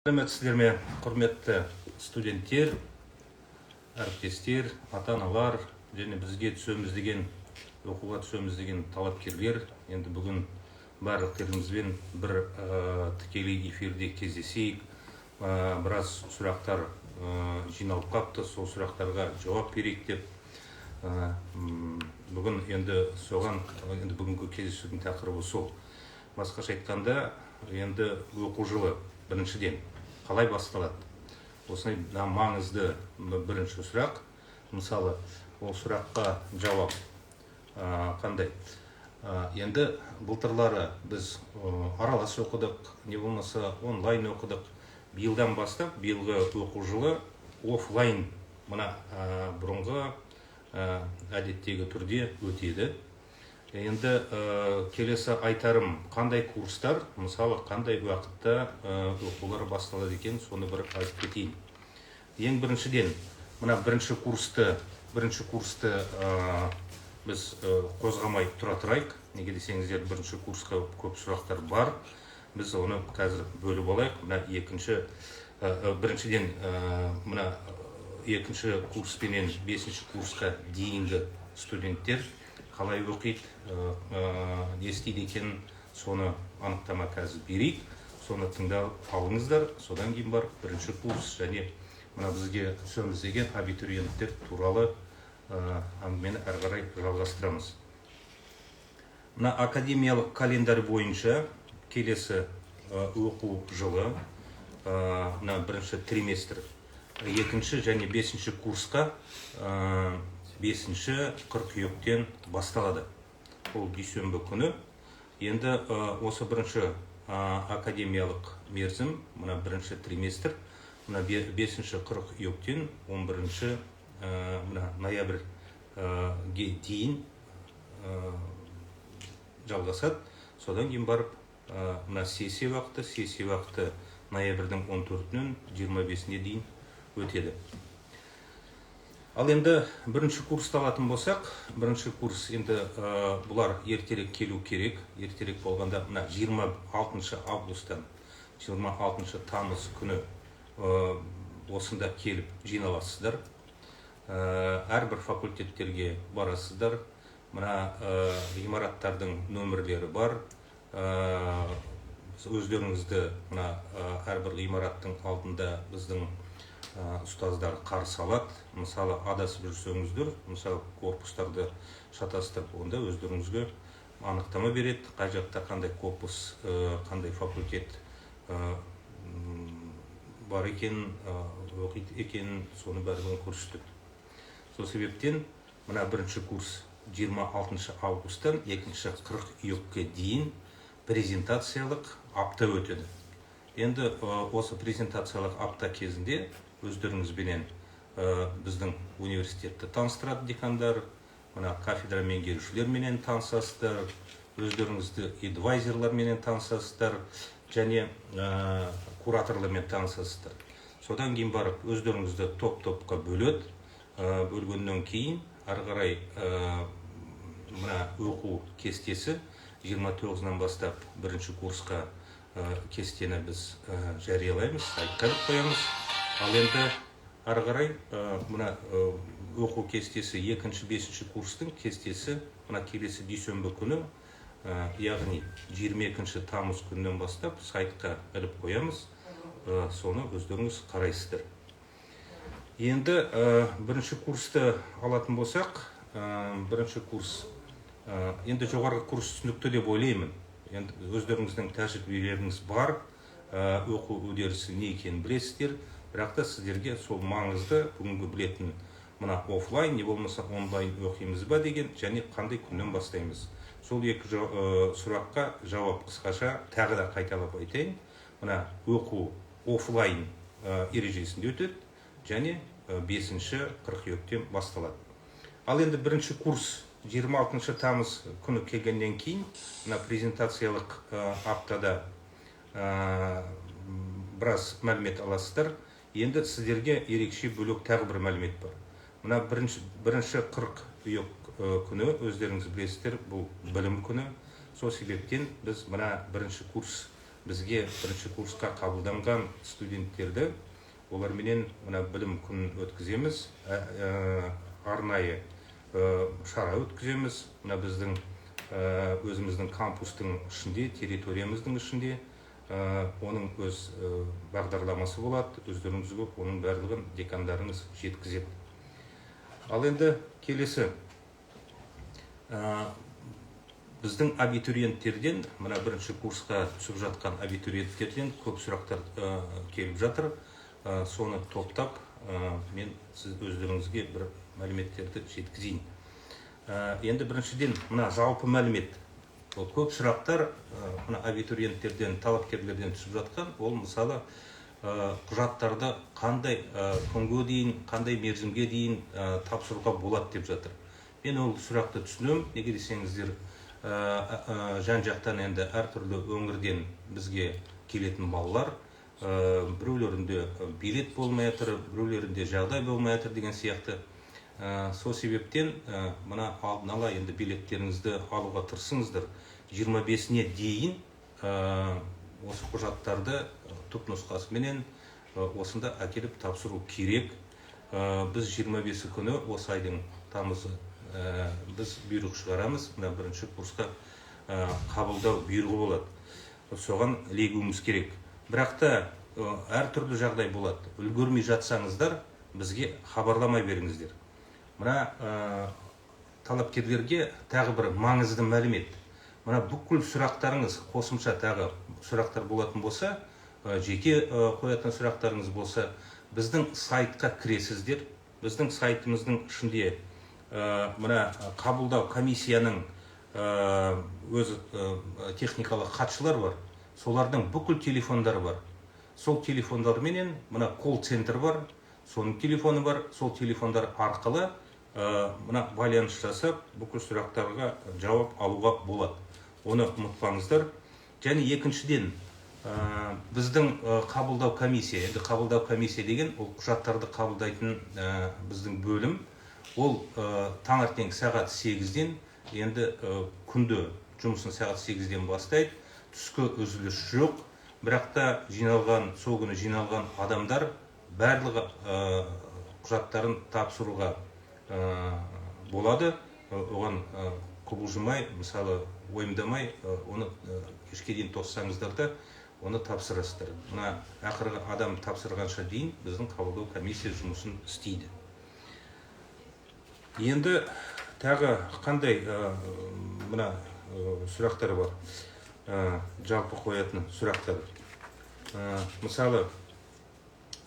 Сәлеметсіздер ме, құрметті студенттер, әріптестер, ата-аналар және бізге түсеміз деген, оқуға түсеміз деген талапкерлер. Енді бүгін барлықтарыңызбен бір тікелей эфирде кездесейік. Біраз сұрақтар жиналып қапты, сол сұрақтарға жауап берейік деп. Бүгін енді бүгінгі кездесудің тақырыбы сол. Басқаша айтқанда, енді оқу жылы біріншіден қалай басталады? Осындай маңызды бірінші сұрақ. Мысалы, ол сұраққа жауап қандай? Енді былтырлары біз аралас оқыдық, не болмаса онлайн оқыдық. Биылдан бастап, биылғы оқу жылы офлайн, мына бұрынғы әдеттегі түрде өтеді. Енді келесі айтарым, қандай курстар, мысалы қандай уақытта оқулар басталады екен, соны бір айтып кетейін. Ең біріншіден, мына бірінші курсты біз қозғамай тұра тұрайық. Неге десеңіздер, бірінші курсқа көп сұрақтар бар. Біз оны қазір бөліп алайық. Біріншіден, мына екінші курс пенен бесінші курсқа дейінгі студенттер қалай оқиды, не істейді екен, соны анықтама қазір берейік. Соны тыңдап алыңыздар. Содан кейін бар бірінші курс және мына бізге түсеміз деген абитуриенттер туралы әңгімені әрі қарай жалғастырамыз. Мына академиялық календарь бойынша келесі оқу жылы, мына бірінші триместр, екінші және бесінші курсқа 5-ші қыркүйектен басталады. Ол дүйсенбі күні. Енді осы бірінші академиялық мерзім, мына бірінші триместр, мына 5-ші қыркүйектен 11-ші ноябрьге дейін жалғасады. Содан кейін барып, мына сессия вақыты ноябрьдің 14-нен 25-не дейін өтеді. Ал енді бірінші курсты алатын болсақ, бірінші курс енді бұлар ертерек келу керек. Ертерек болғанда мына 26 августтан 26 тамыз күні осында келіп жиналасыздар. Әрбір факультеттерге барасыздар. Мына ғимараттардың нөмірлері бар. Өздеріңізді мына әрбір ғимараттың алдында біздің ұстаздар қарсы алады. Мысалы, адасып жүрсеңіздер, мысалы, корпустарды шатастырып, онда өздеріңізге анықтама береді. Қай жақта қандай корпус, қандай факультет бар екен, оқиды екен, соны барлығын көрсетеді. Сол себептен, мына бірінші курс 26 августтан 2-ші қыркүйекке дейін презентациялық апта өтеді. Енді осы презентациялық апта кезінде өздеріңізбенен біздің университетті таныстырады декандар, мына кафедра меңгерушілерменен танысасыздар, өздеріңізді эдвайзерларменен танысасыздар және кураторлармен танысасыздар. Содан кейін барып өздеріңізді топ-топқа бөлгеннен кейін ары қарай мына оқу кестесі 29-нан бастап бірінші курсқа кестені біз жариялаймыз, сайтқа іліп қоямыз. Ал енді ары қарай мына оқу кестесі 2-5 курстың кестесі мына келесі дүйсенбі күні, яғни 22 тамыз күннен бастап сайтқа іліп қоямыз. Соны өздеріңіз қарайсыздар. Енді бірінші курсты алатын болсақ, бірінші курс енді жоғарғы курс түсінікті деп ойлаймын. Енді өздеріңіздің тәжірибелеріңіз бар, оқу үдерісі не екенін білесіздер. Бірақ та сіздерге сол маңызды бүгінгі білетін мына офлайн, не болмаса онлайн оқимыз ба деген, және қандай күннен бастаймыз. Сол екі сұраққа жауап қысқаша тағы да қайталап айтайын. Мына оқу офлайн ережесінде өтеді, және 5-ші қыркүйектен басталады. Ал енді бірінші курс 26 тамыз күні келгеннен кейін, мына презентациялық аптада біраз мәлімет аласыздар. Енді сіздерге ерекше бөлек тағы бір мәлімет бар. Мына бірінші қыркүйек күні өздеріңіз білесіздер, бұл білім күні. Сол себептен біз мына бірінші курс бізге бірінші курсқа қабылданған студенттерді оларменен мына білім күнін өткіземіз, арнайы шара өткіземіз. Мына біздің өзіміздің кампустың ішінде, территориямыздың ішінде оның өз бағдарламасы болады. Өздеріңізге оның барлығын декандарыңыз жеткізеді. Ал енді келесі біздің абитуриенттерден, мына бірінші курсқа түсіп жатқан абитуриенттерден көп сұрақтар келіп жатыр. Соны топтап, мен сіз өздеріңізге бір мәліметтерді жеткізейін. Енді біріншіден, мына жалпы мәлімет. Көп сұрақтар мына абитуриенттерден, талапкерлерден түсіп жатқан. Ол мысалы құжаттарды қандай күнге дейін, қандай мерзімге дейін тапсыруға болады деп жатыр. Мен ол сұрақты түсінемін. Неге десеңіздер, жан-жақтан енді әртүрлі өңірден бізге келетін балалар, біреулерінде билет болмай жатыр, біреулерінде жағдай болмай жатыр деген сияқты. Сол себептен мына алдын ала енді билеттеріңізді алуға тырысыңыздар. 25-не дейін осы құжаттарды түпнұсқасымен осында әкеліп тапсыру керек. Біз 25 күні осы айдың тамызы біз бұйрық шығарамыз. Мына бірінші курсқа қабылдау бұйрығы болады. Соған ілігуіміз керек. Бірақ та әртүрлі жағдай болады. Үлгермей жатсаңыздар, бізге хабарламай беріңіздер. Мына талапкерлерге тағы бір маңызды мәлімет. Мына бүкіл сұрақтарыңыз, қосымша тағы сұрақтар болатын болса, жеке қоятын сұрақтарыңыз болса, біздің сайтқа кіресіздер. Біздің сайтымыздың ішінде мына қабылдау комиссияның өз техникалық хатшылар бар. Солардың бүкіл телефондары бар. Сол телефондарменен мына колл-центр бар, соның телефоны бар. Сол телефондар арқылы мына байланыс жасап, бүкіл сұрақтарға жауап алуға болады. Оны ұмытпаңыздар. Және екіншіден, біздің қабылдау комиссия, енді қабылдау комиссия деген ол құжаттарды қабылдайтын біздің бөлім. Ол таңертең сағат 8-ден, енді күнді жұмысын сағат 8-ден бастайды. Түскі үзіліс жоқ. Бірақ та сол күні жиналған адамдар барлығы құжаттарын тапсыруға болады. Оған құбылжымай, мысалы ойымдамай, оны кешке дейін тоссаңыздар да, оны тапсырасыздар. Мына ақырғы адам тапсырғанша дейін біздің қабылдау комиссия жұмысын істейді. Енді тағы қандай мына сұрақтар бар? Жалпы қоятын сұрақтар. Мысалы,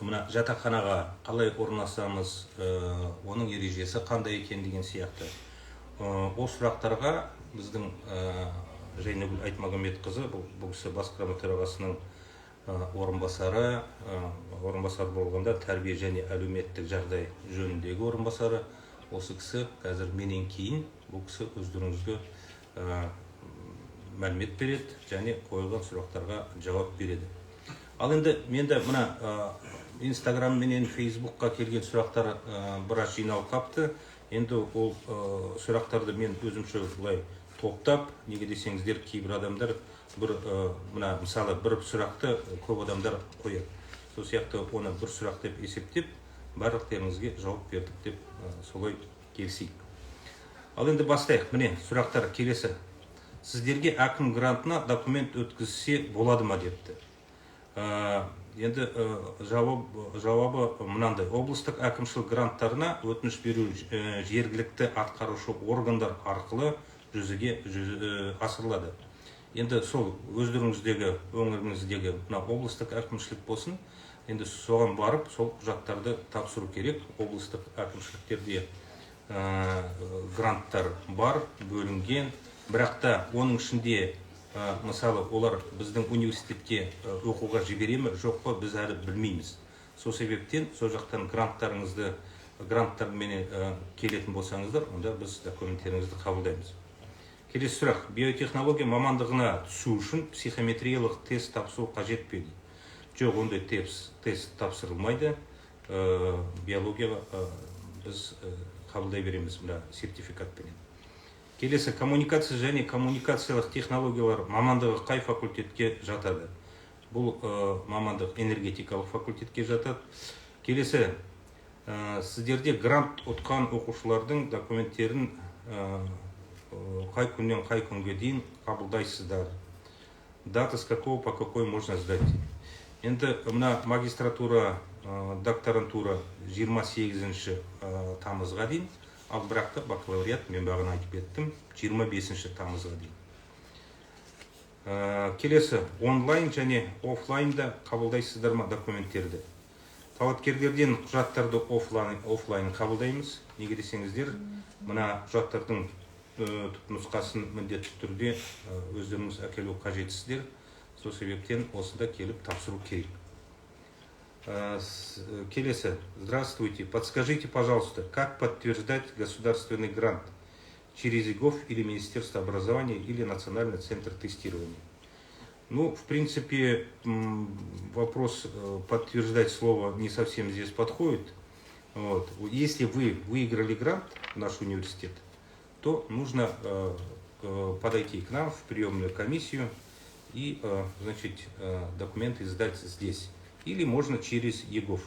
мына жатақханаға қалай орналасамыз, оның ережесі қандай екен деген сияқты. Ол сұрақтарға біздің Жайнагүл Айтмағамбетқызы, бұл кісі басқарма төрағасының орынбасары болғанда тәрбие және әлеуметтік жағдай жөніндегі орынбасары. Осы кісі қазір менен кейін бұл кісі өздеріңізге мәлімет береді және қойылған сұрақтарға жауап береді. Ал енді менде мына Инстаграм менен Фейсбукқа келген сұрақтар біраз жиналып қапты. Енді ол сұрақтарды мен өзімше былай топтап, неге десеңіздер, кейбір адамдар мына мысалы бір сұрақты көп адамдар қояды. Сол сияқты оны бір сұрақ деп есептеп, барлықтарыңызге жауап бердік деп солай келісейік. Ал енді бастайық. Міне сұрақтар келесі. Сіздерге әкім грантына документ өткізсе болады ма депті. Енді жауабы мынандай. Облыстық әкімшілік гранттарына өтініш беру жергілікті атқарушы органдар арқылы жүзеге асырылады. Енді сол өздеріңіздегі, өңіріңіздегі облыстық әкімшілік болсын, енді соған барып, сол құжаттарды тапсыру керек. Облыстық әкімшіліктерде гранттар бар, бөлінген. Бірақ та оның ішінде, мысалы, олар біздің университетке оқуға жібереме, жоқ па, біз әлі білмейміз. Сол себептен, сол жақтан гранттармен келетін болсаңыздар, онда біз документтеріңізді қабылдаймыз. Келесі сұрақ. Биотехнология мамандығына түсу үшін психометриялық тест тапсыру қажет пе? Жоқ, ондай тест тапсырылмайды. Биологияға біз қабылдай береміз мына сертификатпен. Келесі, коммуникация және коммуникациялық технологиялар мамандығы қай факультетке жатады? бұл мамандық энергетикалық факультетке жатады. Келесі, сіздерде грант ұтқан оқушылардың документтерін қай күннен қай күнге дейін қабылдайсыздар? Дата с какого по какой можно сдать? Енді мына магистратура, докторантура 28 тамызға дейін, ал бірақта бакалавриат, мен бағана айтып кеттім, 25 тамызға дейін. Келесі, онлайн және офлайнда қабылдайсыздар ма документтерді? Талапкерлерден құжаттарды офлайн қабылдаймыз. Неге десеңіздер, мына құжаттардың нұсқасын міндетті түрде өздеріңіз әкелу қажетсіздер. Сол себептен осында келіп тапсыру керек. Келесі, здравствуйте, подскажите, пожалуйста, как подтверждать государственный грант? Через ЕГОВ или Министерство образования или Национальный центр тестирования? Ну, в принципе, вопрос подтверждать слово не совсем здесь подходит. Вот. Если вы выиграли грант в наш университет, то нужно подойти к нам в приемную комиссию и, значит, документы сдать здесь. Или можно через ЕГОВ.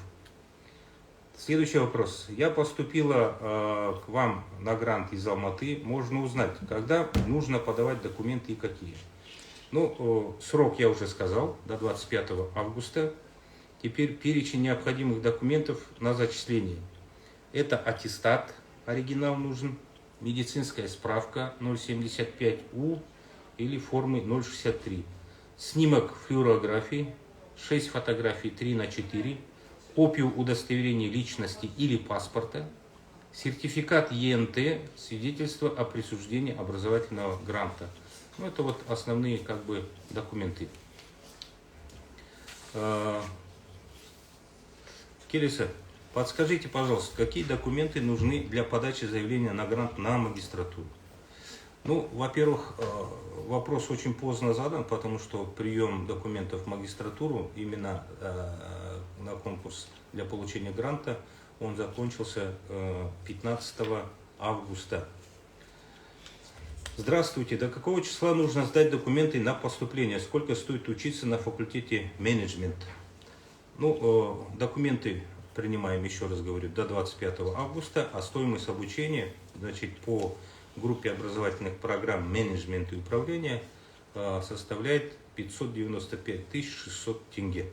Следующий вопрос. Я поступила к вам на грант из Алматы. Можно узнать, когда нужно подавать документы и какие? Ну, срок я уже сказал, до 25 августа. Теперь перечень необходимых документов на зачисление. Это аттестат, оригинал нужен, медицинская справка 075У или формы 063, снимок флюорографии, 6 фотографий 3×4, копию удостоверения личности или паспорта, сертификат ЕНТ, свидетельство о присуждении образовательного гранта. Ну, это вот основные как бы документы. Келесі, подскажите, пожалуйста, какие документы нужны для подачи заявления на грант на магистратуру? Ну, во-первых, вопрос очень поздно задан, потому что прием документов в магистратуру именно на конкурс для получения гранта, он закончился 15 августа. Здравствуйте, до какого числа нужно сдать документы на поступление? Сколько стоит учиться на факультете менеджмент? Ну, документы принимаем, еще раз говорю, до 25 августа, а стоимость обучения, значит, по группе образовательных программ менеджмента и управления составляет 595 600 тенге.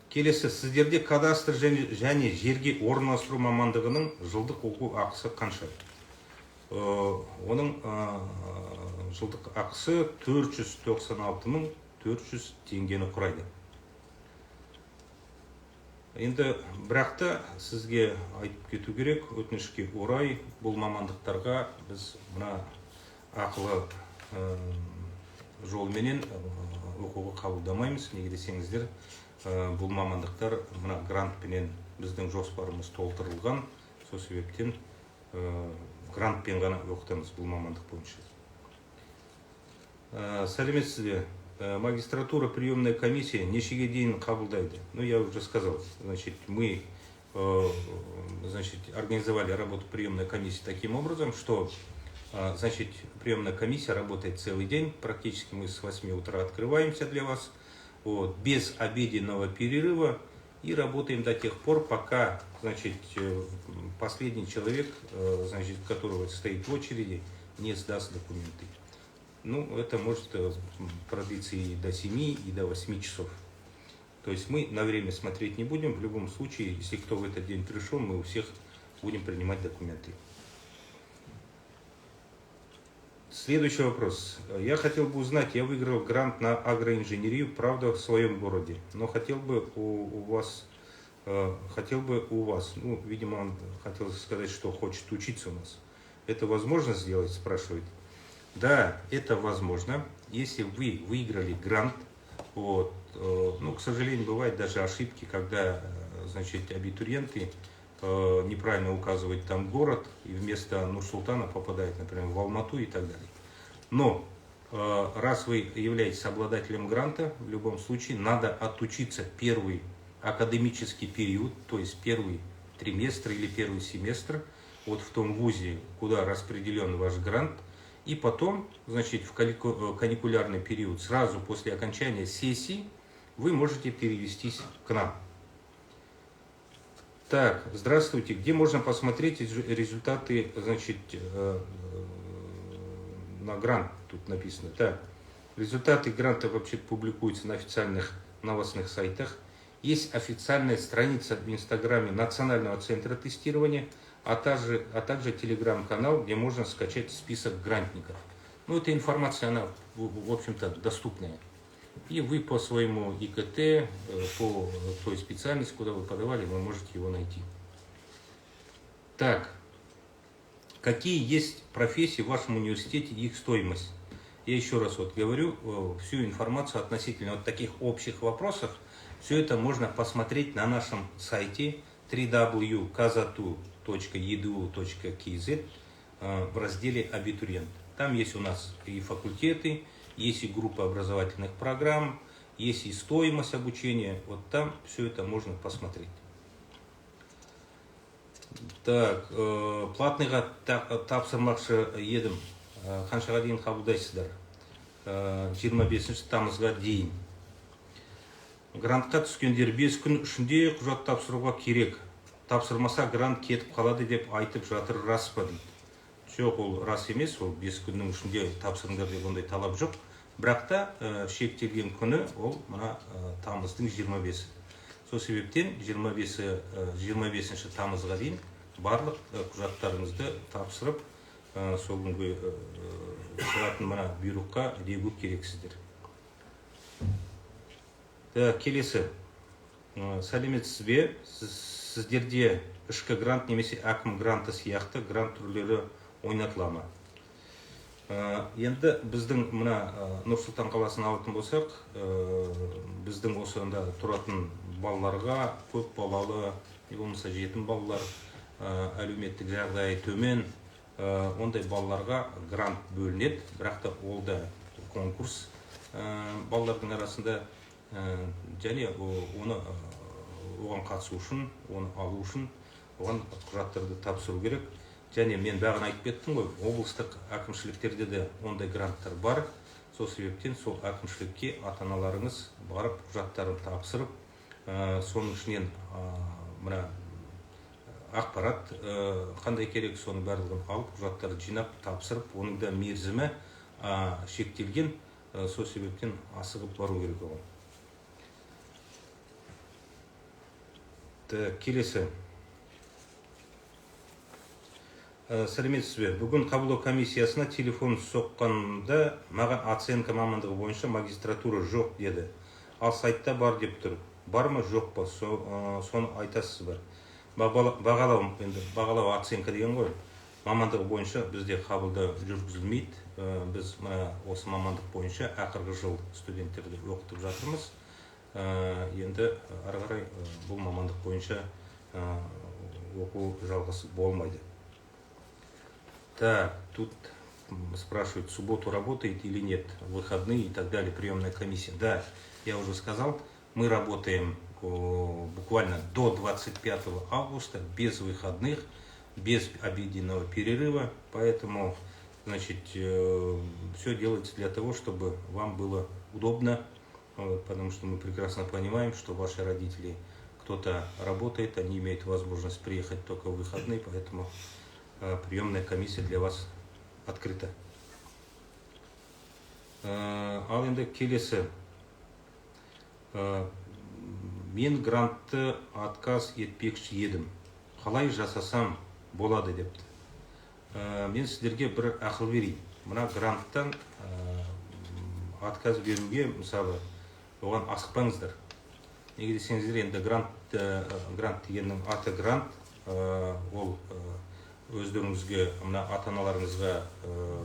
Келесі, сіздерде кадастр және жерге орналастыру мамандығының жылдық оқу ақысы қанша? Оның жылдық ақысы 496 400 тенгені құрайды. Енді бірақта сізге айтып кету керек, өтінішке орай бұл мамандықтарға біз мына ақылы жолменен оқуға қабылдамаймыз. Неге десеңіздер, бұл мамандықтар мына грантпенен біздің жоспарымыз толтырылған. Сол себептен грантпен ғана оқытамыз бұл мамандық бойынша. Сәлеметсіз бе? Магистратура, приемная комиссия нешеге дейін қабылдайды? Ну, я уже сказал, значит, мы организовали работу приемной комиссии таким образом, что, значит, приемная комиссия работает целый день, практически мы с 8 утра открываемся для вас, вот, без обеденного перерыва, и работаем до тех пор, пока, значит, последний человек, значит, которого стоит в очереди, не сдаст документы. Ну, это может продлиться и до 7, и до 8 часов. То есть мы на время смотреть не будем. В любом случае, если кто в этот день пришел, мы у всех будем принимать документы. Следующий вопрос. Я хотел бы узнать, я выиграл грант на агроинженерию, правда, в своем городе, но хотел бы у вас, ну, видимо, он хотел сказать, что хочет учиться у нас. Это возможно сделать, спрашивает. Да, это возможно, если вы выиграли грант. Вот, ну, к сожалению, бывают даже ошибки, когда, значит, абитуриенты неправильно указывают там город, и вместо Нур-Султана попадает, например, в Алмату и так далее. Но раз вы являетесь обладателем гранта, в любом случае надо отучиться первый академический период, то есть первый триместр или первый семестр, вот в том вузе, куда распределен ваш грант, И потом, значит, в каникулярный период, сразу после окончания сессии, вы можете перевестись к нам. Так, здравствуйте. Где можно посмотреть результаты, значит, на грант? Тут написано. Так, результаты гранта вообще публикуются на официальных новостных сайтах. Есть официальная страница в Инстаграме Национального центра тестирования, а также телеграм-канал, где можно скачать список грантников. Ну, эта информация, она, в общем-то, доступная. И вы по своему ИКТ, по той специальности, куда вы подавали, вы можете его найти. Так, какие есть профессии в вашем университете и их стоимость? Я еще раз вот говорю, всю информацию относительно вот таких общих вопросов, все это можно посмотреть на нашем сайте www.kazatu.edu.kz в разделе «Абитуриент». Там есть у нас и факультеты, есть и группа образовательных программ, есть и стоимость обучения. Вот там все это можно посмотреть. Так, платныйға тапсырмақшы едім. Қаншаға дейін қабылдайсыздар? 25 тамызға дейін. Грантқа түскендер 5 күн ішінде құжат тапсыруға керек. Тапсырмаса грант кетіп қалады деп айтып жатыр, рас па дейді. Жоқ, ол рас емес, ол 5 күннің ішінде тапсырыңдар деп ондай талап жоқ. Бірақ та шектелген күні ол мына тамыздың 25-і. Сол себептен 25 тамызға дейін барлық құжаттарыңызды тапсырып, сол күнге шығатын мына бұйрыққа ілігу керексіздер. Келесі. Сәлеметсіз бе? Сіздерде ішкі грант немесе әкім гранты сияқты грант түрлері ойнатыла ма? Енді біздің мына Нұр-Сұлтан қаласын алатын болсақ, біздің осында тұратын балаларға, көп балалы, не болмаса жетім балалар, әлеуметтік жағдайы төмен, ондай балаларға грант бөлінеді, бірақ та ол да конкурс балалардың арасында, және оған қатысу үшін, оны алу үшін, оған құжаттарды тапсыру керек. Және мен бағана айтып кеттім ғой, облыстық әкімшіліктерде де ондай гранттар бар. Сол себептен сол әкімшілікке ата-аналарыңыз барып құжаттарын тапсырып, соның ішінен мына ақпарат қандай керек, соның барлығын алып, құжаттарды жинап, тапсырып, оның да мерзімі шектелген. Сол себептен асығып бару керек оған. Келесі. Сәлеметсіз бе? Бүгін қабылдау комиссиясына телефон соққанда маған оценка мамандығы бойынша магистратура жоқ деді. Ал сайтта бар деп тұр. Бар ма, жоқ па? Соны айтасыз бар. Бағалау оценка деген ғой. Мамандығы бойынша бізде қабылдау жүргізілмейді. Біз осы мамандық бойынша ақырғы жыл студенттерді оқытып жатырмыз. Енді ары қарай бұл мамандық бойынша оқу жалғасы болмайды. Так, тут спрашивают, в субботу работает или нет, выходные и так далее, приемная комиссия. Да, я уже сказал, мы работаем буквально до 25 августа, без выходных, без обеденного перерыва, поэтому, значит, все делается для того, чтобы вам было удобно, потому что мы прекрасно понимаем, что ваши родители, кто-то работает, они имеют возможность приехать только в выходные, поэтому приемная комиссия для вас открыта. Ал енді келесі. Мен грантты отказ етпекші едім. Қалай жасасам болады депті. Мен сіздерге бір ақыл берейін. Мына гранттан отказ беруге, мысалы, оған асықпаңыздар. Неге десеңіздер, енді грант дегеннің аты грант, ол өздеріңізге, мына ата-аналарыңызға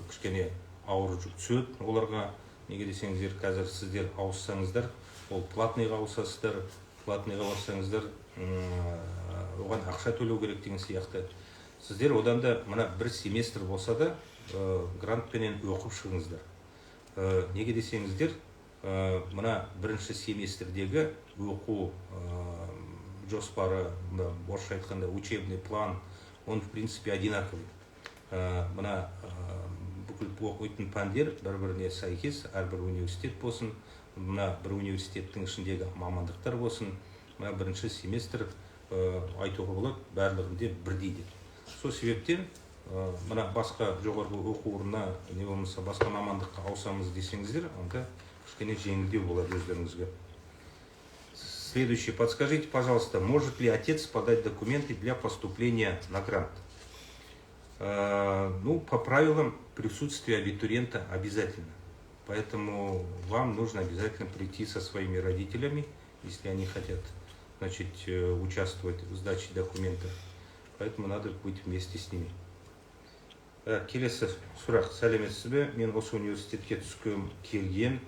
кішкене ауыр жүк түседі. Оларға, неге десеңіздер, қазір сіздер ауыссаңыздар, ол платныйға ауысасыздар, платныйға барсаңыздар, оған ақша төлеу керек деген сияқты. Сіздер одан да мына бір семестр болса да грантпенен оқып шығыңыздар. Неге десеңіздер, мына бірінші семестрдегі оқу жоспары, орысша айтқанда учебный план, он в принципе одинаковый. Мына бүкіл бүкіл оқитын пәндер бір-біріне сәйкес, әрбір университет болсын, мына бір университеттің ішіндегі мамандықтар болсын, мына бірінші семестр айтуға болады барлығында бірдей деп. Сол себептен мына басқа жоғарғы оқу орнына не болмаса басқа мамандыққа ауысамыз десеңіздер, онда кішкене жеңілдеу болады өздеріңізге. Следующее. Подскажите, пожалуйста, может ли отец подать документы для поступления на грант? Ну, по правилам присутствие абитуриента обязательно. Поэтому вам нужно обязательно прийти со своими родителями, если они хотят, значит, участвовать в сдаче документов. Поэтому надо быть вместе с ними. Келесі сұрақ. Сәлеметсіз бе? Мен осы университетке түскім келген.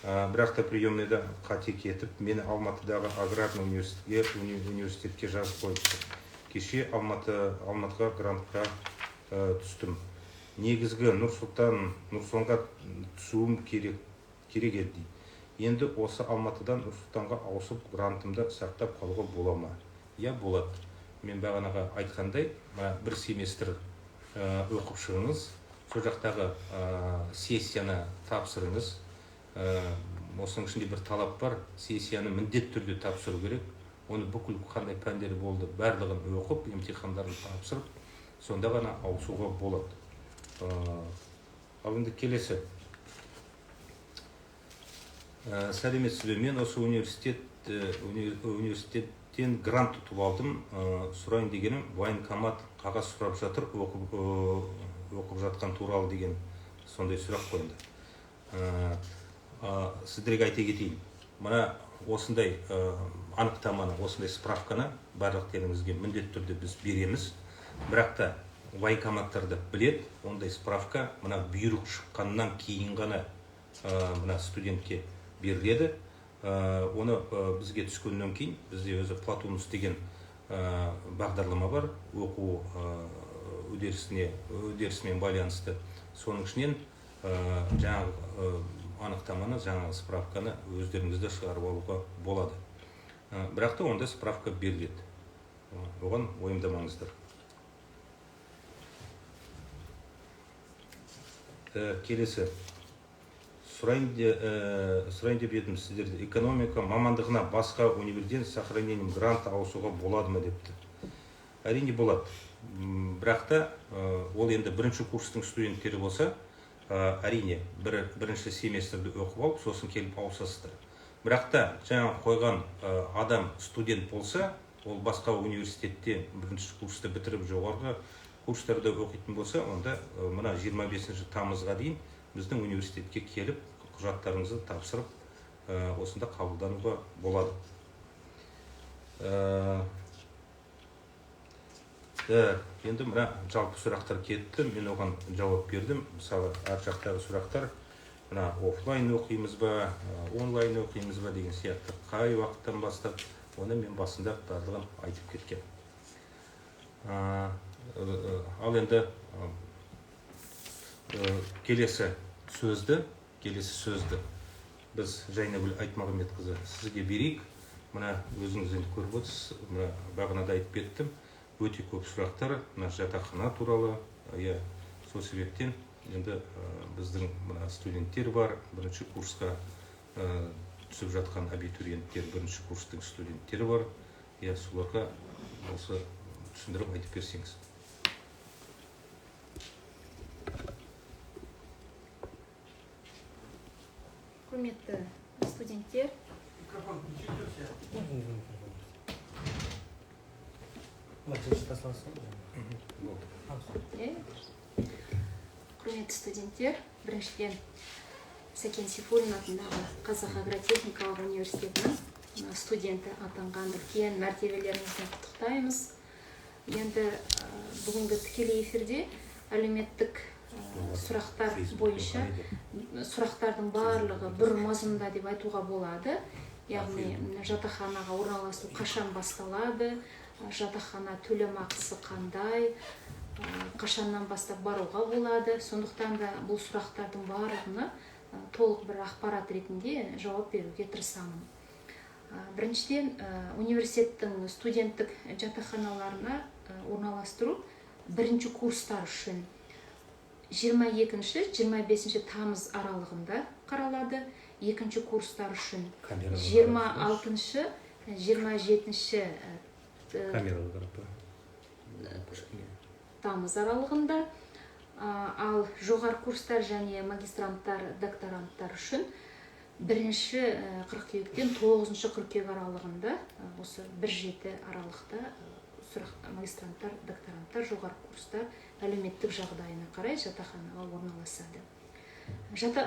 Бірақ та приемныйда қате кетіп, мені Алматыдағы аграрный университетке жазып қойыпты. Кеше Алматыға грантқа түстім. Негізгі Нұрсұлтанға түсуім керек еді. Енді осы Алматыдан Нұрсұлтанға ауысып грантымды сақтап қалуға бола ма? Я, болады. Мен бағанаға айтқандай, бір семестр оқып шығыңыз, сол жақтағы сессияны тапсырыңыз. Осының ішінде бір талап бар, сессияны міндет түрде тапсыру керек. Оны бүкіл қандай пәндері болды, барлығын оқып, емтихандарын тапсырып, сонда ғана ауысуға болады. Ал енді келесі. Сәлеметсіз бе? Мен осы университеттен грант ұтып алдым. Сұрайын дегенім, военкомат қағаз сұрап жатыр, оқып жатқан туралы деген сондай сұрақ қойды. Сіздерге айта кетейін. Мына осындай анықтаманы, осындай справканы барлықтеріңізге міндетті түрде біз береміз. Бірақ та военкоматтарды білет, ондай справка мына бұйрық шыққаннан кейін ғана мына студентке беріледі. Оны бізге түскеннен кейін, бізде өзі Платонус деген бағдарлама бар, оқу үдерісімен байланысты. Соның ішінен жаңағы анықтаманы, жаңағы справканы өздеріңізді шығарып алуға болады. Бірақ та онда справка беріледі. Оған ойымдамаңыздар. Келесі. Сұрайын деп едім сіздерді. Экономика мамандығына басқа университеттен сохранением грант ауысуға болады ма депті. Әрине болады. Бірақ та ол енді бірінші курстың студенттері болса, әрине бірінші семестрді оқып алып, сосын келіп ауысасыздар. Бірақ та жаңа қойған адам студент болса, ол басқа университетте бірінші курсты бітіріп жоғарғы курстарда оқитын болса, онда мына 25 тамызға дейін біздің университетке келіп, құжаттарыңызды тапсырып, осында қабылдануға болады. Енді мына жалпы сұрақтар кетті, мен оған жауап бердім. Мысалы, әр жақтағы сұрақтар, мына офлайн оқимыз ба, онлайн оқимыз ба деген сияқты қай уақыттан бастап, оны мен басында барлығын айтып кеткен. Ал енді келесі сөзді біз Жайнагүл Айтмағамбетқызы сізге берейік. Мына өзіңіз енді көріп отырсыз, мына бағанада айтып кеттім. Өте көп сұрақтар, мына жатақхана туралы, сол себептен енді біздің мына студенттер бар, бірінші курсқа түсіп жатқан абитуриенттер, бірінші курстың студенттері бар. Соларға осы түсіндіріп айтып берсеңіз. Құрметті студенттер, біріншіден Сәкен Сейфуллин атындағы Қазақ агротехникалық университетінің студенті атанған үлкен мәртебелеріңізді құттықтаймыз. Енді бүгінгі тікелей эфирде әлеуметтік сұрақтар бойынша сұрақтардың барлығы бір мазмұнда деп айтуға болады. Яғни жатақханаға орналасу қашан басталады, жатақхана төлемақысы қандай, қашаннан бастап баруға болады. Сондықтан да бұл сұрақтардың барлығына толық бір ақпарат ретінде жауап беруге тырысамын. Біріншіден, университеттің студенттік жатақханаларына орналастыру бірінші курстар үшін 22-25 тамыз аралығында қаралады. Екінші курстар үшін 26-27 тамыз аралығында, ал жоғары курстар және магистранттар, докторанттар үшін 1-ші қыркүйектен 9-шы қыркүйек аралығында, осы 1-7 аралықта магистранттар, докторанттар, жоғары курстар әлеуметтік жағдайына қарай жатақханаға орналасады.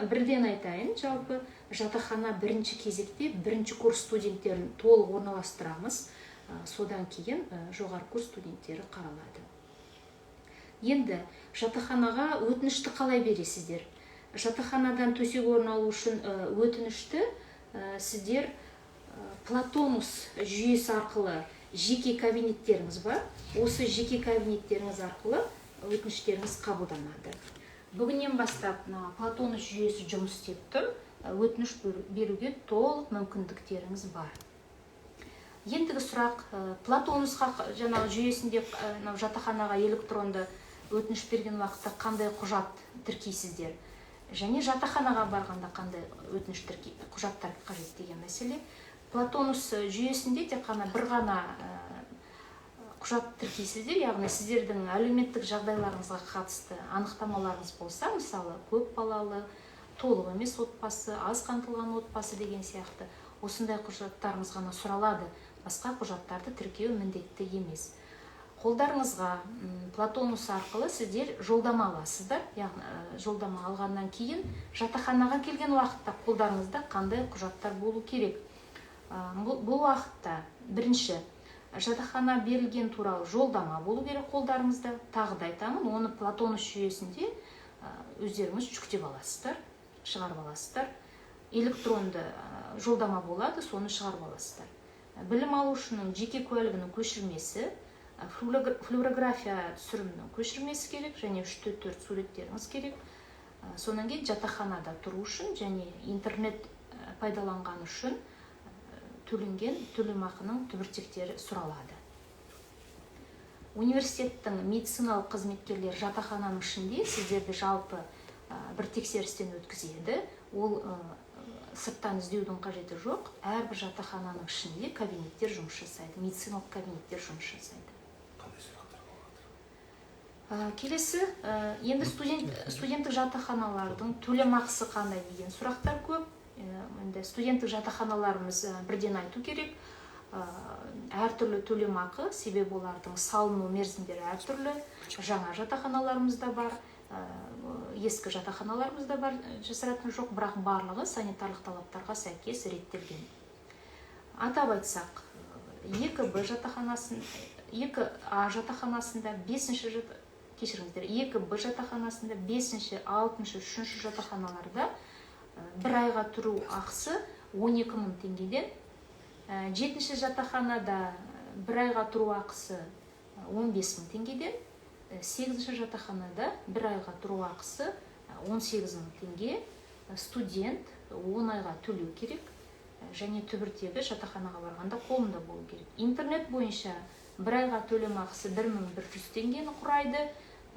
Бірден айтайын, жалпы жатақхана бірінші кезекте бірінші курс студенттерін толық орналастырамыз, содан кейін жоғары курс студенттері қаралады. Енді жатақханаға өтінішті қалай бересіздер? Жатақханадан төсек орын алу үшін өтінішті сіздер Платонус жүйесі арқылы жеке кабинеттеріңіз бар. Осы жеке кабинеттеріңіз арқылы өтініштеріңіз қабылданады. Бүгіннен бастап Платонус жүйесі жұмыс істеп тұр. Өтініш беруге толық мүмкіндіктеріңіз бар. Ендігі сұрақ, Платонусқа жаңағы жүйесінде жатақханаға электронды өтініш берген уақытта қандай құжат тіркейсіздер? Және жатақханаға барғанда қандай өтініш құжаттар қажет деген мәселе. Платонус жүйесінде тек қана бір ғана құжат тіркейсіздер, яғни сіздердің әлеуметтік жағдайларыңызға қатысты анықтамаларыңыз болса, мысалы көп балалы, толық емес отбасы, аз қамтылған отбасы деген сияқты осындай құжаттарыңыз ғана сұралады. Басқа құжаттарды тіркеу міндетті емес. Қолдарыңызға Платонус арқылы сіздер жолдама аласыздар. Яғни жолдама алғаннан кейін жатақханаға келген уақытта қолдарыңызда қандай құжаттар болу керек? Бұл уақытта бірінші жатақхана берілген туралы жолдама болу керек қолдарыңызда. Тағы да айтамын, оны Платонус жүйесінде өздеріңіз жүктеп аласыздар, шығарып аласыздар. Электронды жолдама болады, соны шығарып аласыздар. Білім алушының жеке куәлігінің көшірмесі, флюорография түсірімінің көшірмесі керек, және 3-4 суреттеріңіз керек. Сонан кейін жатақханада тұру үшін және интернет пайдаланған үшін төленген төлемақының түбіртектері сұралады. Университеттің медициналық қызметкерлер жатақхананың ішінде сіздерді жалпы бір тексерістен өткізеді. Ол сырттан іздеудің қажеті жоқ. Әрбір жатақхананың ішінде кабинеттер жұмыс жасайды, медициналық кабинеттер жұмыс жасайды. Келесі, енді студенттік жатақханалардың төлемақысы қандай деген сұрақтар көп. Студенттік жатақханаларымыз бірден айту керек. Әртүрлі төлемақы, себебі олардың салыну мерзімдері әртүрлі. Жаңа жатақханаларымыз да бар, ескі жатақханаларымыз да бар, жасыратын жоқ, бірақ барлығы санитарлық талаптарға сәйкес реттелген. Атап айтсақ, 2А жатақханасында 2Б жатақханасында 5-ші, 6-шы, 3-ші жатақханаларда бір айға тұру ақысы 12 000 теңгеден, 7-ші жатақханада бір айға тұру ақысы 15 000 теңгеден, 8-ші жатақханада бір айға тұру ақысы 18 000 теңге, студент 10 айға төлеу керек, және түбіртегі жатақханаға барғанда қолында болу керек. Интернет бойынша бір айға төлем ақысы 1100 теңгені құрайды,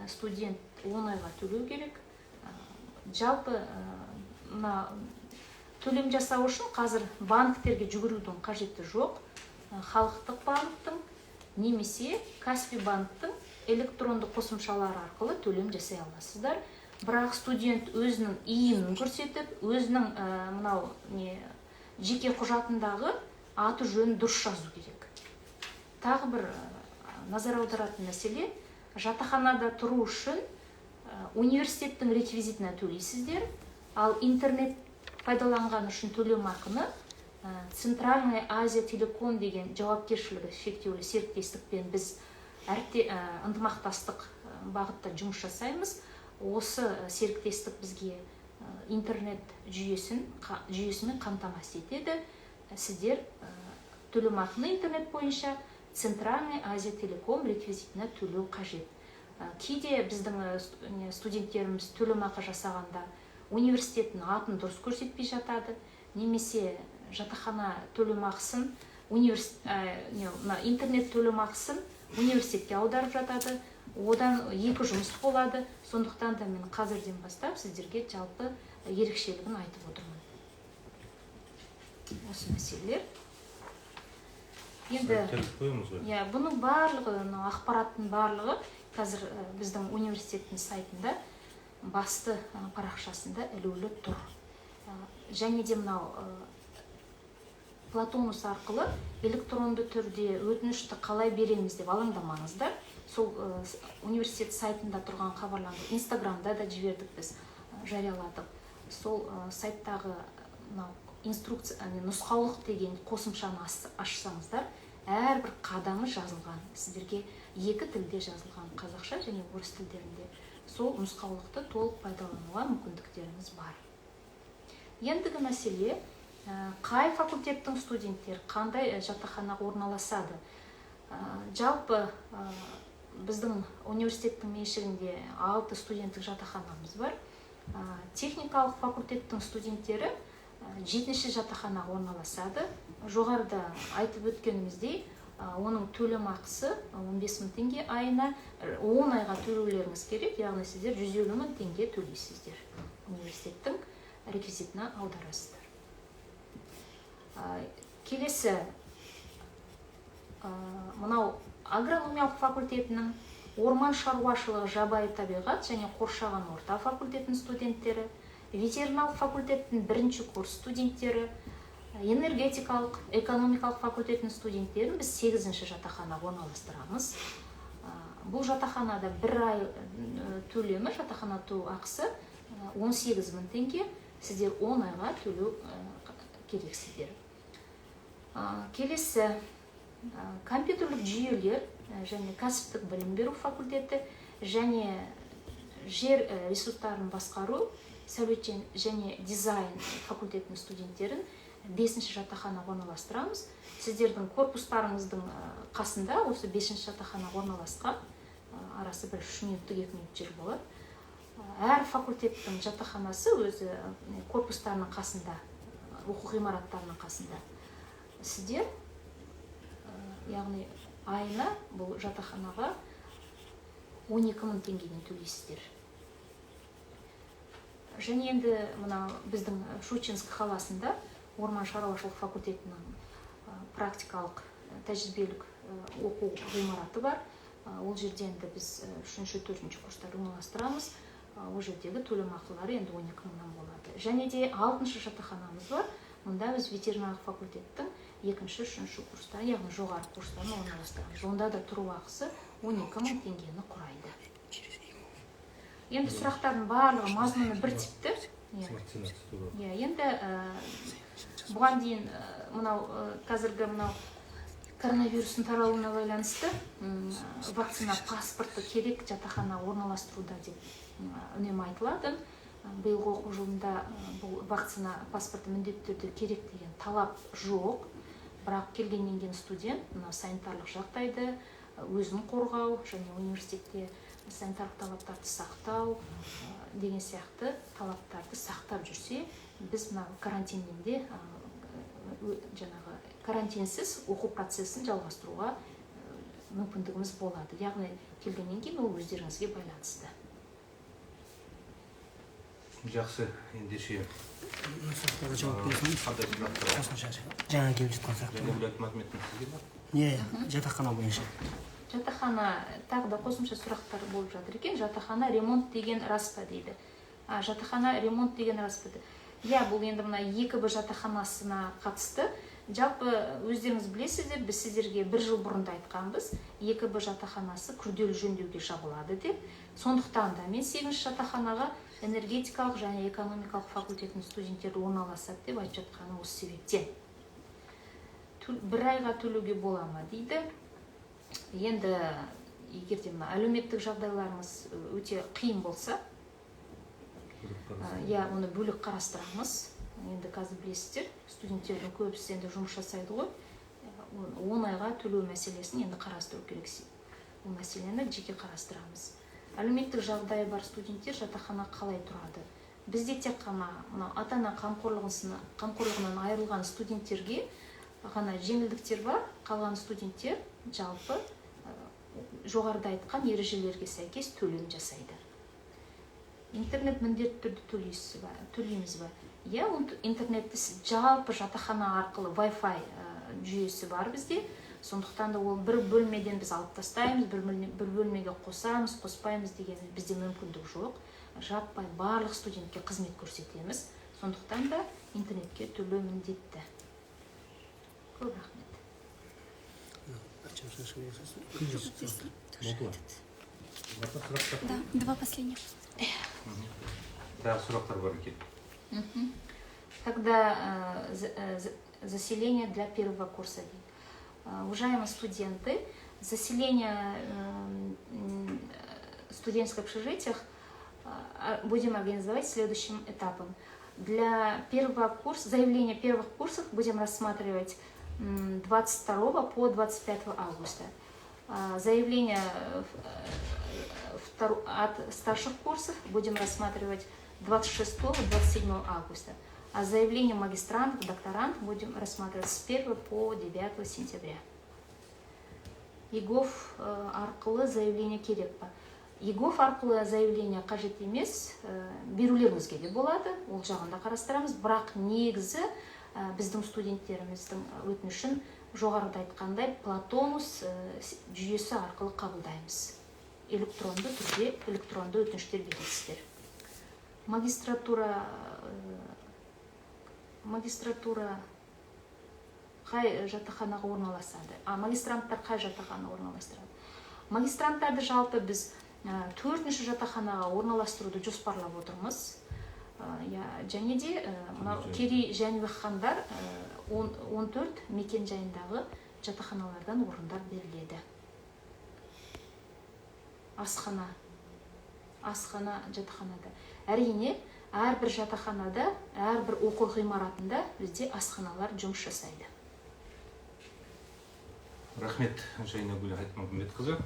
студент 10 айға төлеу керек. Жалпы төлем жасау үшін қазір банктерге жүгірудің қажеті жоқ. Халықтық банктың немесе Каспий банктың электронды қосымшалары арқылы төлем жасай аласыздар. Бірақ студент өзінің иінін көрсетіп, өзінің жеке құжатындағы аты жөнін дұрыс жазу керек. Тағы бір назар аударатын мәселе, жатақханада тұру үшін университеттің реквизитіне төлейсіздер, ал интернет пайдаланған үшін төлемақыны Центральная Азия Телеком деген жауапкершілігі шектеулі серіктестікпен біз ынтымақтастық бағытта жұмыс жасаймыз. Осы серіктестік бізге интернет жүйесімен қамтамасыз етеді. Сіздер төлемақыны интернет бойынша Центральная Азия Телеком реквизитіне төлеу қажет. Кейде біздің студенттеріміз төлемақы жасағанда университеттің атын дұрыс көрсетпей жатады, немесе жатақхана төлемақысын интернет төлемақысын университетке аударып жатады. одан 2 жұмыс болады. Сондықтан да мен қазірден бастап сіздерге жалпы ерекшелігін айтып отырмын. Осы мәселелер. Енді бұның барлығы, ақпараттың барлығы қазір біздің университеттің сайтында басты парақшасында ілулі тұр. Және де мынау Платонус арқылы электронды түрде өтінішті қалай береміз деп алаңдамаңыздар. Сол университет сайтында тұрған хабарланды. Инстаграмда да жібердік біз, жарияладық. Сол сайттағы инструкция, нұсқаулық деген қосымшаны ашсаңыздар, әрбір қадамы жазылған. Сіздерге 2 тілде жазылған, қазақша және орыс тілдерінде. Сол нұсқаулықты толық пайдалануға мүмкіндіктеріңіз бар. Ендігі мәселе, қай факультеттің студенттер қандай жатақханаға орналасады? Жалпы біздің университеттің меншігінде 6 студенттік жатақханамыз бар. Техникалық факультеттің студенттері 7-ші жатақханаға орналасады. Жоғарыда айтып өткеніміздей, оның төлем ақысы 15 мың теңге айына 10 айға төлеулеріңіз керек, яғни сіздер 150 мың теңге төлейсіздер. Университеттің реквизитіне аударасыздар. Келесі, мынау агрономиялық факультетінің орман шаруашылығы, жабайы табиғат және қоршаған орта факультетінің студенттері, ветеринарлық факультеттің 1-ші курс студенттері, энергетикалық, экономикалық факультетінің студенттерін біз 8-ші жатақханаға орналастырамыз. Бұл жатақханада 1 ай төлемі, жатақхана ақысы 18 мың теңге, сіздер 10 айға төлеу керексіздер. Келесі, компьютерлік жүйелер және кәсіптік білім беру факультеті және жер ресурстарын басқару, сәулет және дизайн факультетінің студенттерін 5-ші жатақханаға орналастырамыз. Сіздердің корпустарыңыздың қасында осы 5-ші жатақхана орналасқан, арасы бір 3 минуттық 2 минут жер болады. Әр факультеттің жатақханасы өзі корпустарының қасында, оқу ғимараттарының қасында. Сіздер, яғни айына бұл жатақханаға 12 мың теңгеден төлейсіздер. Және енді біздің Щучинск қаласында орман шаруашылық факультетінің практикалық тәжірибелік оқу ғимараты бар. Ол жерде енді біз 3-4 курстар орналастырамыз. Ол жердегі төлем ақылары енді 12 мыңнан болады. Және де 6-шы жатақханамыз бар. Мұнда біз ветеринарлық факультеттің 2-3 курстар, яғни жоғары курстарын орналастырамыз. Онда да тұру ақысы 12 мың теңгені құрайды. Енді сұрақтардың барлығы мазмұны бір типті. Енді бұған дейін қазіргі коронавирустың таралуына байланысты вакцина паспорты керек жатақхана орналастыруда деп үнемі айтылады. Биылғы оқу жылында бұл вакцина паспорты міндетті түрде керек деген талап жоқ. Бірақ келгеннен кейін студент санитарлық жағдайды, өзін қорғау және университетте санитарлық талаптарды сақтау деген сияқты талаптарды сақтап жүрсе, біз карантиннен де карантинсіз оқу процесін жалғастыруға мүмкіндігіміз болады. Яғни келгеннен кейін ол өздеріңізге байланысты. Жақсы, ендеше сұрақтарға жауап берсеңіз. Жаңа келіп жатқан сұрақтар. Және бұл мәліметтің сізге бар? Жатақхана бойынша. Жатақхана тағы да қосымша сұрақтар болып жатыр екен. Жатақхана ремонт деген рас па дейді. Жатақхана ремонт деген рас па дейді. Бұл енді мына 2Б жатақханасына қатысты. Жалпы өздеріңіз білесіздер, біз сіздерге 1 жыл бұрында айтқанбыз, 2Б жатақханасы күрделі жөндеуге жабылады деп. Сондықтан да мен 8-ші жатақханаға энергетикалық және экономикалық факультетінің студенттері орналасады деп айтып жатқаным осы себептен. 1 айға төлеуге бола ма дейді. Енді егер де әлеуметтік жағдайларыңыз өте қиын болса, оны бөлек қарастырамыз. Енді қазір білесіздер, студенттердің көбісі енді жұмыс жасайды ғой. 10 айға төлеу мәселесін енді қарастыру керек. Бұл мәселені жеке қарастырамыз. Әлеуметтік жағдайы бар студенттер жатақхана қалай тұрады? Бізде тек қана ата-ана қамқорлығынан айырылған студенттерге ғана жеңілдіктер бар. Қалған студенттер жалпы жоғарыда айтқан ережелерге сәйкес төлем жасайды. Интернет міндетті түрде төлейміз ба? Иә, интернетті жалпы жатақхана арқылы Wi-Fi жүйесі бар бізде. Сондықтан да ол бір бөлмеден біз алып тастаймыз, бір бөлмеге қосамыз, қоспаймыз деген бізде мүмкіндік жоқ. Жаппай барлық студентке қызмет көрсетеміз. Сондықтан да интернетке төлеу міндетті. Көп рахмет. Да, 2 последних. Да, сұрақтар бар екен. Тогда заселение для первого курса. Уважаемые студенты, заселение в студенческих общежитиях будем организовать следующим этапом. Для первого курса, заявление первых курсов будем рассматривать 22 по 25 августа. Заявление от старших курсов будем рассматривать 26-27 августа. А заявление магистрантов, докторантов будем рассматривать с 1 по 9 сентября. ЕГОВ арқылы заявление керек па? ЕГОВ арқылы заявление қажет емес, берулеріңізге де болады, ол жағында қарастырамыз, бірақ негізі біздің студенттеріміздің өтінішін жоғарыда айтқандай Платонус жүйесі арқылы қабылдаймыз. Электронды түрде электронды өтініштер бересіздер. Магистратура қай жатақханаға орналасады? Магистранттар қай жатақханаға орналастырады? Магистранттарды жалпы біз 4-ші жатақханаға орналастыруды жоспарлап отырмыз. Және де Керей Жәнібек хандар 14 мекен жайындағы жатақханалардан орындар беріледі. Асхана жатақханада. Әрине, әрбір жатақханада, әрбір оқу ғимаратында бізде асханалар жұмыс жасайды. Рахмет, Жайнагүл Айтмағамбетқызы.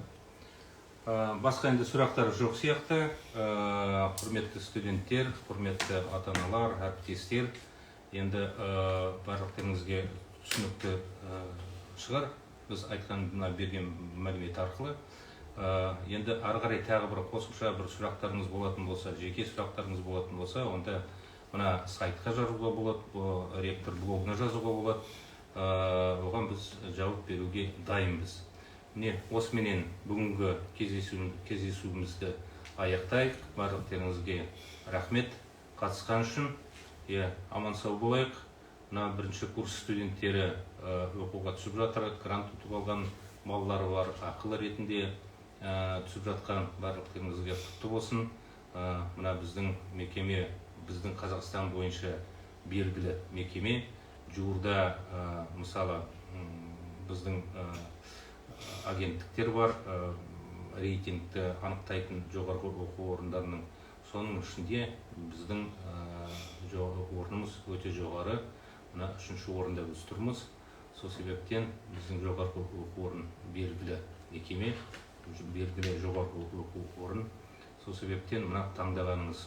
Басқа енді сұрақтар жоқ сияқты. Құрметті студенттер, құрметті ата-аналар, әріптестер, енді барлықтарыңызге түсінікті шығар. Біз айтқан берген мәлімет арқылы. Енді ары қарай тағы бір қосымша бір сұрақтарыңыз болатын болса, жеке сұрақтарыңыз болатын болса, онда мына сайтқа жазуға болады, ректор блогына жазуға болады. Оған біз жауап беруге дайынбыз. Міне, осыменен бүгінгі кездесуімізді аяқтайық. Барлықтарыңызге рахмет қатысқан үшін. Аман сау болайық. Мына бірінші курс студенттері оқуға түсіп жатыр, грант ұтып алған балалары бар, ақылы ретінде түсіп жатқан. Барлықтарыңызге құтты болсын. Мына біздің мекеме, біздің Қазақстан бойынша белгілі мекеме. Жуырда мысалы біздің агенттіктер бар, рейтингті анықтайтын жоғарғы оқу орындарының. Соның ішінде біздің орнымыз өте жоғары. Мына 3-ші орында біз тұрмыз. Сол себептен біздің жоғарғы оқу орын белгілі мекеме, белгілі жоғарғы оқу орын. Сол себептен мына таңдағаныңыз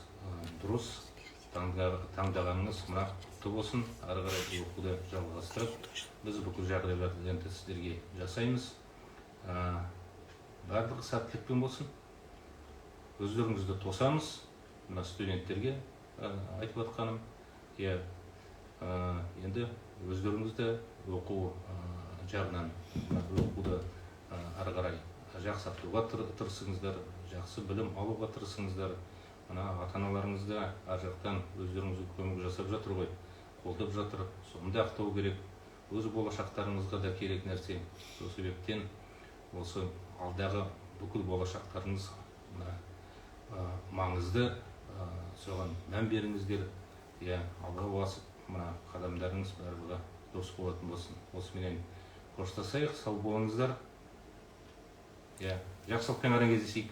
дұрыс, таңдағаныңыз мына құтты болсын. Ары қарай оқуды жалғастырып, біз бүкіл жағдайларды енді сіздерге жасаймыз. Барлығы сәттілікпен болсын. Өздеріңізді тосамыз. Мына студенттерге айтып жатқаным. Енді өздеріңізді оқу жағынан оқуды ары қарай жақсартуға тырысыңыздар, жақсы білім алуға тырысыңыздар. Ата-аналарыңызды ар жақтан өздеріңізге көмек жасап жатыр ғой, қолдап жатыр. Соны да ақтау керек. Өз болашақтарыңызға да керек нәрсе. Сол себептен осы алдағы бүкіл болашақтарыңыз маңызды, соған мән беріңіздер. Алға басып, мына қадамдарыңыз барлығы дұрыс болатын болсын. Осыменен қоштасайық, сау болыңыздар. Жақсылықпен ара кездесейік.